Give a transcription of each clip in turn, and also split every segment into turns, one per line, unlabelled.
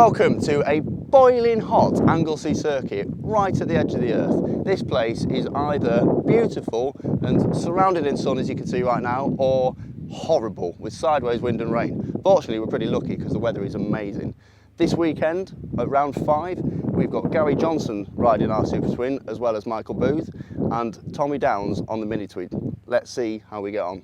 Welcome to a boiling hot Anglesey circuit right at the edge of the earth. This place is either beautiful and surrounded in sun, as you can see right now, or horrible with sideways wind and rain. Fortunately, we're pretty lucky because the weather is amazing. This weekend at round 5, we've got Gary Johnson riding our Super Twin, as well as Michael Booth and Tommy Downs on the Mini Twin. Let's see how we get on.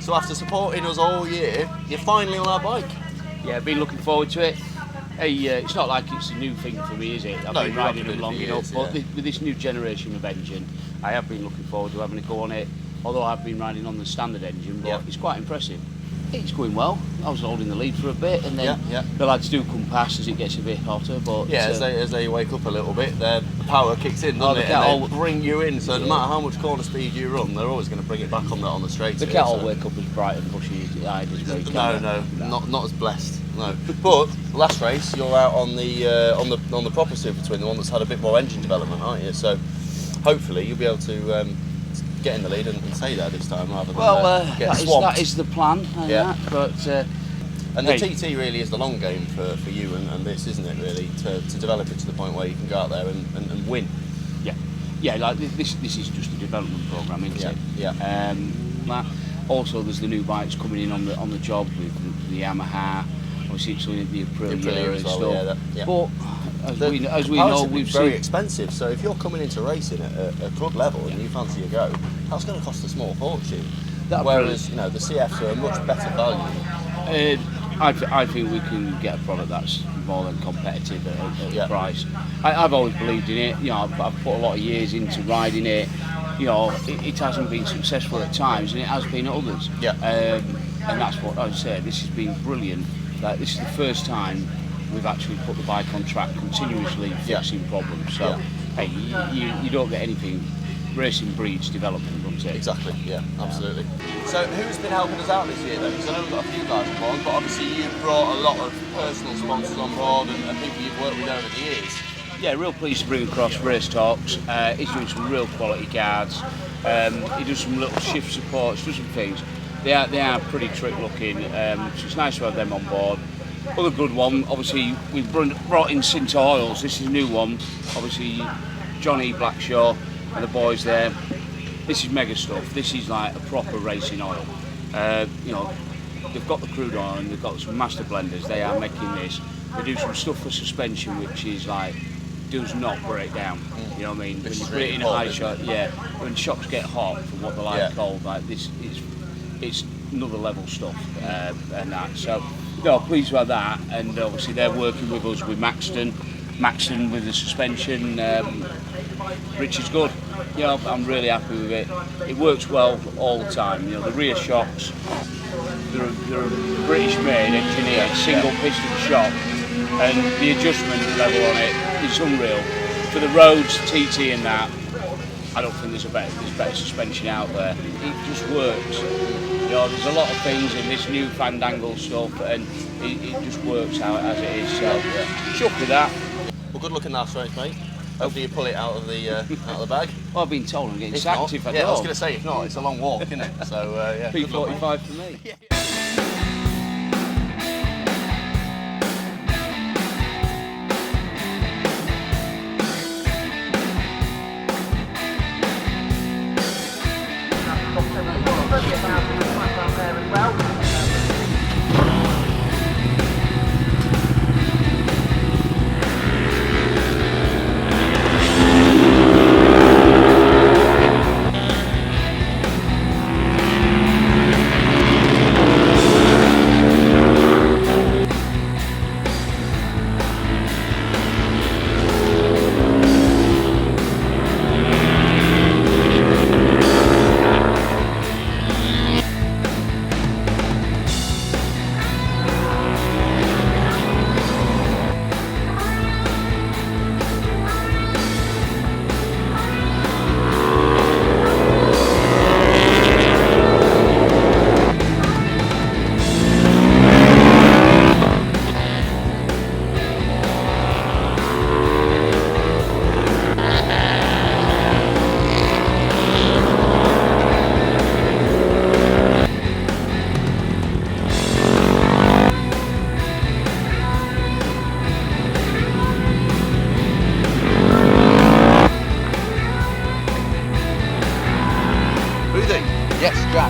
So after supporting us all year, you're finally on our bike.
Yeah, I've been looking forward to it. Hey, it's not like it's a new thing for me, is it? I've been riding it long enough, but with this new generation of engine, I have been looking forward to having a go on it. Although I've been riding on the standard engine, but it's quite impressive. It's going well. I was holding the lead for a bit, and then the lads do come past as it gets a bit hotter. But
as they wake up a little bit, the power kicks in, doesn't it? And they bring you in. So no matter how much corner speed you run, they're always going to bring it back on the straight.
They can't all wake up as bright and bushy-eyed as me.
No, not as blessed. No. But last race, you're out on the proper Super Twin, the one that's had a bit more engine development, aren't you? So hopefully you'll be able to get in the lead and stay there this time rather than get swamped.
That is the plan.
And the TT really is the long game for you and this, isn't it? Really, to develop it to the point where you can go out there and win.
Yeah. Like this is just a development program, isn't it?
Yeah.
Also, there's the new bikes coming in on the job with the Yamaha. Obviously, it's in the Aprilia and stuff. But as we know, we've
very expensive. So if you're coming into racing at a club level and you fancy a go, that's going to cost a small fortune. Whereas the CFs are a much better value.
I think we can get a product that's more than competitive at the price. I've always believed in it. I've put a lot of years into riding it. It hasn't been successful at times, and it has been at others. And that's what I say. This has been brilliant. Like, this is the first time we've actually put the bike on track, continuously fixing problems. So, hey, you don't get anything. Racing breeds development, doesn't it?
Exactly, yeah, absolutely. So who's been helping us out this year then? Because I know we've got a few guys on board, but obviously you've brought a lot of personal sponsors on board and people you've worked with over the years.
Yeah, real pleased to bring across Race Talks. He's doing some real quality guards. He does some little shift supports, does some things. They are pretty trick looking, so it's nice to have them on board. Other good one, obviously we've brought in Cinta Oils. This is a new one. Obviously Johnny Blackshaw and the boys there. This is mega stuff. This is like a proper racing oil. They've got the crude oil and they've got some master blenders. They are making this. They do some stuff for suspension which is like does not break down. You know what I mean? When you put it in a high shot, when shocks get hot from what they like cold, like this it's another level stuff and that. So pleased with that, and obviously they're working with us with Maxton with the suspension. Richard's good. I'm really happy with it. It works well all the time. The rear shocks, they're a British-made engineered single piston shock, and the adjustment level on it is unreal. For the roads, TT and that, I don't think there's better suspension out there. It just works. There's a lot of things in this new fandangle stuff, and it just works out as it is. So, chuck with that.
Well, good luck in that race, mate. Hopefully you pull it out of the bag.
Well, I've been told I'm getting
If
sacked
not,
if I
yeah,
don't.
I was going to say, if not, it's a long walk, isn't it? So, yeah.
P45 for me.
Yeah.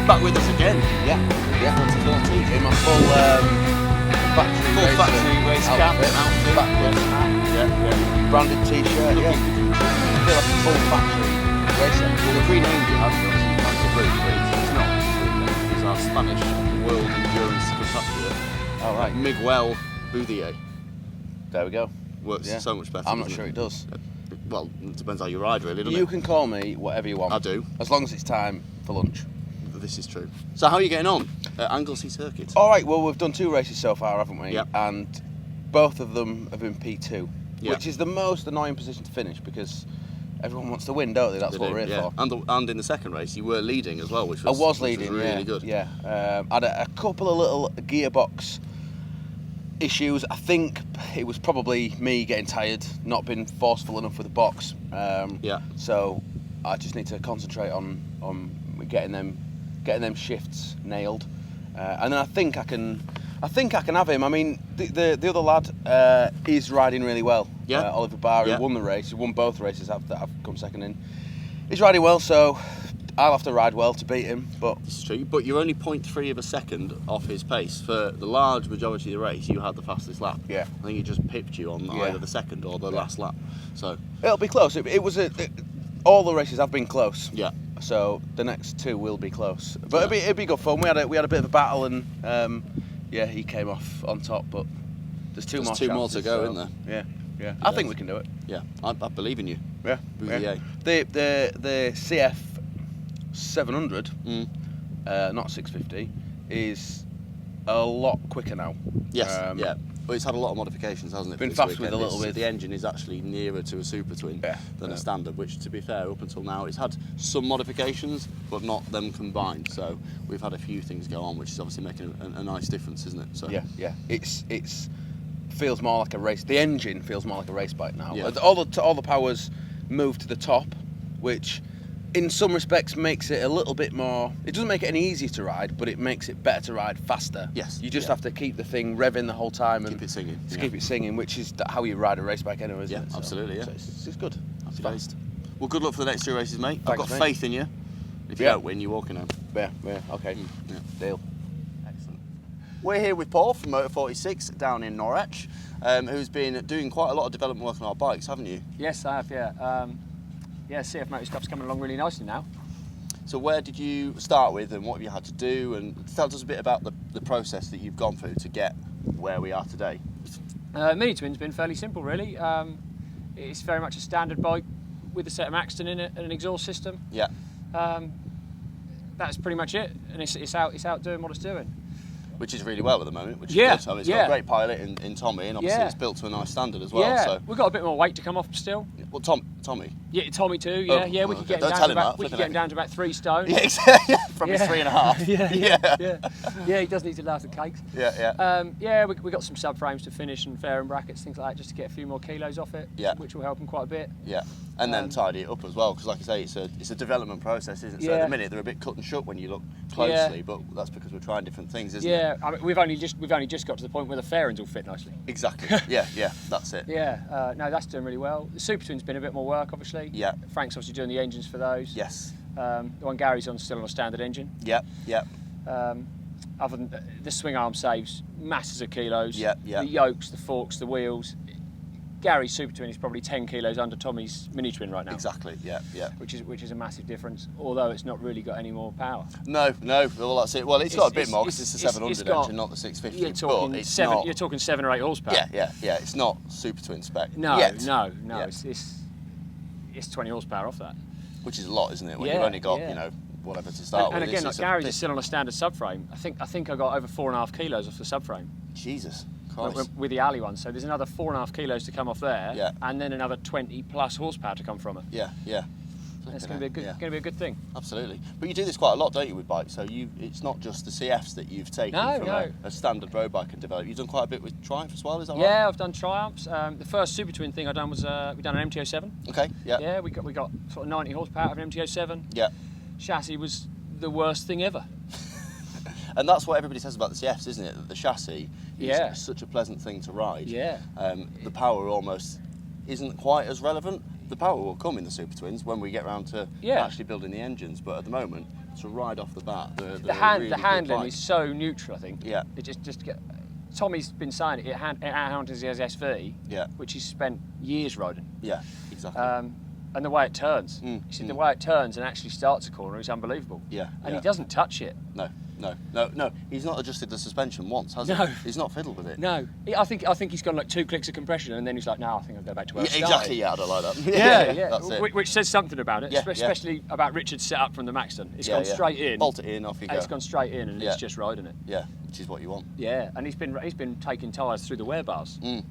Back with us again.
Yeah, 44Teeth in my full factory
race cap, outfit,
backwards hat, branded t-shirt. Yeah, I feel like a full factory racer.
Well, the renamed it, hasn't it? That's the route, but it's not. It's our Spanish World Endurance Spectacular.
All right,
Miguel Boudier.
there we go.
Works so much better.
I'm not sure it does.
Well, it depends how you ride, really, doesn't
You
it?
can call me whatever you want.
I do.
As long as it's time for lunch.
This is true. So how are you getting on at Anglesey Circuit?
All right, well, we've done 2 races so far, haven't we?
Yep.
And both of them have been P2,
Yep.
which is the most annoying position to finish because everyone wants to win, don't they? That's
They
what
do,
we're here for.
And in the second race, you were leading as well, which
I
was,
was
which
leading,
was really
yeah,
good.
Yeah, had a couple of little gearbox issues. I think it was probably me getting tired, not being forceful enough with the box.
Yeah.
So I just need to concentrate on getting them shifts nailed, and then I think I can have him. I mean, the other lad is riding really well.
Yeah.
Oliver Barr,
Yeah.
who won the race, he won both races that I've come second in. He's riding well, so I'll have to ride well to beat him. But
This is true, but you're only 0.3 of a second off his pace. For the large majority of the race, you had the fastest lap.
Yeah.
I think he just pipped you on
Yeah.
either the second or the last lap. So,
it'll be close. All the races have been close.
yeah.
So the next 2 will be close, but it'd be good fun. We had a bit of a battle, and yeah, he came off on top. But there's two more
to
chances,
go,
so,
not there?
Yeah, yeah. I think we can do it.
Yeah, I believe in you.
Yeah,
Boudier.
The CF 700,
Mm.
not 650, is a lot quicker now.
Yes, yeah. Well, it's had a lot of modifications, hasn't it?
Been
this
faffed
weekend?
with a little bit.
The engine is actually nearer to a super twin than a standard, which, to be fair, up until now, it's had some modifications, but not them combined. So we've had a few things go on, which is obviously making a nice difference, isn't it? So
Yeah, yeah. It's feels more like a race. The engine feels more like a race bike now.
Yeah.
All the powers move to the top, which in some respects makes it a little bit more. It doesn't make it any easier to ride, but it makes it better to ride faster.
Yes,
You just
yeah.
have to keep the thing revving the whole time and
keep it singing.
to
Yeah.
keep it singing, which is how you ride a race bike anyway, isn't
Yeah,
it?
absolutely, yeah.
So it's good.
Happy
It's fun.
days. Well, good luck for the next 2 races, mate. I've
Thanks,
got
mate.
faith in you. If you
Yeah.
don't win, you're walking home.
Yeah, okay.
Yeah.
Deal.
Excellent. We're here with Paul from Motor 46 down in Norwich, who's been doing quite a lot of development work on our bikes, haven't you?
Yes, I have, yeah. Yeah, CFMOTO stuff's coming along really nicely now.
So where did you start with and what have you had to do? And tell us a bit about the process that you've gone through to get where we are today.
Mini Twin's been fairly simple, really. It's very much a standard bike with a set of Maxton in it and an exhaust system.
Yeah.
That's pretty much it, and it's out doing what it's doing.
Which is really well at the moment, which is
Yeah,
good. I mean, it's
yeah.
got a great pilot in Tommy, and obviously
Yeah.
it's built to a nice standard as well.
yeah,
So,
we've got a bit more weight to come off still.
well, Tommy.
Yeah, Tommy too.
Oh,
Yeah, we
okay.
could get
Don't
him
tell
down to
him
about
that,
we could
flipping
get him down to about 3 stone.
Yeah, exactly.
from his 3.5.
Yeah, he does need to laugh at cakes.
Yeah.
We got some subframes to finish and fairing brackets, things like that, just to get a few more kilos off it, which will help him quite a bit.
Yeah, and then tidy it up as well, because like I say, it's a development process, isn't it? So at the minute they're a bit cut and shut when you look closely, but that's because we're trying different things, isn't it?
Yeah, I mean, we've only just got to the point where the fairings all fit nicely.
Exactly. yeah, that's it.
Yeah, no, that's doing really well. The Super Twin's been a bit more work, obviously.
Yeah.
Frank's obviously doing the engines for those.
Yes.
The one Gary's on still on a standard engine.
Yeah.
Other than the swing arm saves masses of kilos.
Yeah.
The yokes, the forks, the wheels. Gary's Super Twin is probably 10 kilos under Tommy's Mini Twin right now.
Exactly. Yeah.
Which is a massive difference. Although it's not really got any more power.
No. Well, that's it. Well, it's got a bit more because it's the 700 engine, not the 650.
You're talking
but it's
7 or 8 horsepower.
Yeah. It's not Super Twin spec.
No.
Yet.
It's 20 horsepower off that.
Which is a lot, isn't it? When you've only got whatever to start with.
And again, like Gary's is still on a standard subframe. I think I got over 4.5 kilos off the subframe.
Jesus Christ.
With the alley one, so there's another 4.5 kilos to come off there, and then another 20 plus horsepower to come from it.
Yeah.
That's going to be a good thing.
Absolutely. But you do this quite a lot, don't you, with bikes? So it's not just the CFs that you've taken from a standard road bike and developed. You've done quite a bit with Triumph as well, is that right?
Yeah, I've done Triumphs. The first Super Twin thing I done was we done an MT-07.
Okay. Yeah.
Yeah, we got sort of 90 horsepower out of an MT-07.
Yeah.
Chassis was the worst thing ever.
And that's what everybody says about the CFs, isn't it? That the chassis
Yeah.
is such a pleasant thing to ride.
Yeah.
The power almost isn't quite as relevant. The power will come in the Super Twins when we get around to actually building the engines, but at the moment, to ride off the bat,
the handling is so neutral, I think.
Yeah.
It just get. Tommy's been saying it handles his SV, which he's spent years riding.
Yeah, exactly.
And the way it turns. He said the way it turns and actually starts a corner is unbelievable.
Yeah.
And he doesn't touch it.
No. He's not adjusted the suspension once, has he? He's not fiddled with it.
No. I think he's gone like 2 clicks of compression and then he's like, no, I think I'll go back to where I started.
Exactly, yeah, I don't like that.
Yeah.
That's it.
Which says something about it, especially about Richard's setup from the Maxton. It's gone straight in.
Bolt it in, off you go.
It's gone straight in and it's just riding it.
Yeah, which is what you want.
Yeah, and he's been taking tyres through the wear bars.
Yeah,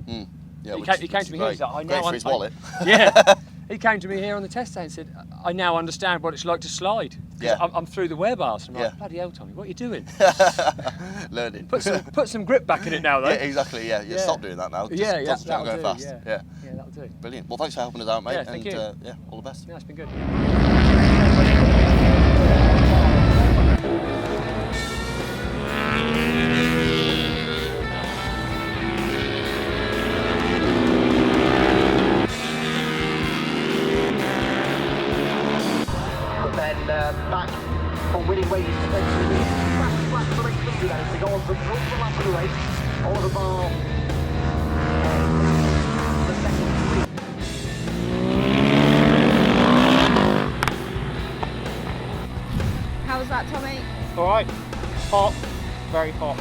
he came to me here, he's like, I know.
Great for his wallet.
Yeah. He came to me here on the test day and said, I now understand what it's like to slide.
Yeah.
I'm through the wear bars. And I'm like, bloody hell, Tommy, what are you doing?
Learning.
Put some grip back in it now, though.
Yeah, exactly, yeah. Stop doing that now.
Yeah,
Concentrate on going fast.
Yeah, that'll do.
Brilliant. Well, thanks for helping us out, mate.
Yeah, thank you.
All the best.
Yeah, it's been good.
Back for winning ways eventually. Flat for the race leader as they go on from the lap of the race. Over the bar. The second.
How was that, Tommy?
All right. Hot. Very hot.